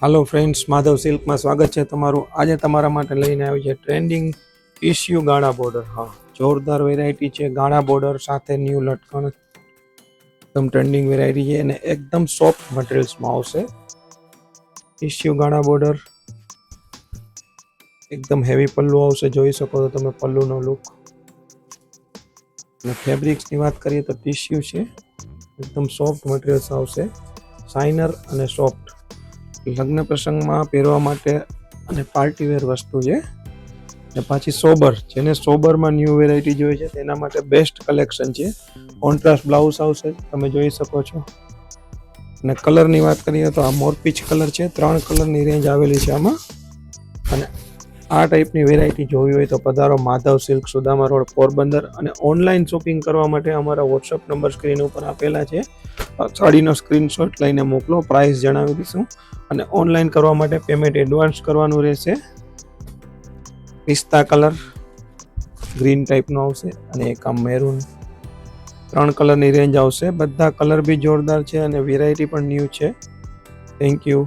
હાલો friends, Madhav સિલ્કમાં સ્વાગત છે તમારું. આજે તમારા માટે લઈને આવી છે ટ્રેન્ડિંગ ટીશ્યુ ગાળા બોર્ડર. હા, જોરદાર વેરાયટી છે. ગાળા બોર્ડર સાથે ન્યૂ લટકણ, એકદમ ટ્રેન્ડિંગ વેરાયટી છે અને એકદમ સોફ્ટ મટીરિયલ્સમાં આવશે. ટીશ્યુ ગાળા બોર્ડર, એકદમ હેવી પલ્લુ આવશે. જોઈ શકો છો તમે પલ્લુનો લુક. અને ફેબ્રિક્સની વાત કરીએ તો ટીશ્યુ છે, એકદમ સોફ્ટ મટીરિયલ્સ આવશે, શાઇનર અને સોફ્ટ. લગ્ન પ્રસંગમાં પહેરવા માટે અને પાર્ટીવેર વસ્તુ છે. ને પાછી સોબર, જેને સોબરમાં ન્યૂ વેરાયટી જોઈએ છે તેના માટે બેસ્ટ કલેક્શન છે. કોન્ટ્રાસ્ટ બ્લાઉઝ આવશે, તમે જોઈ શકો છો. અને કલરની વાત કરીએ તો આ મોરપીચ કલર છે. 3 કલરની રેન્જ આવેલી છે આમાં. અને આ ટાઈપની વેરાયટી જોવી હોય તો પધારો માધવ સિલ્ક, સુદામા રોડ, પોરબંદર. અને ઓનલાઈન શોપિંગ કરવા માટે અમારા વોટ્સઅપ નંબર સ્ક્રીન ઉપર આપેલા છે. સાડીનો સ્ક્રીનશોટ લઈને મોકલો, પ્રાઇસ જણાવી દઈશું. અને ઓનલાઈન કરવા માટે પેમેન્ટ એડવાન્સ કરવાનું રહેશે. પિસ્તા કલર, ગ્રીન ટાઈપનો આવશે અને એક આમ મેરૂન. 3 કલરની રેન્જ આવશે. બધા કલર બી જોરદાર છે અને વેરાયટી પણ ન્યૂ છે. Thank you.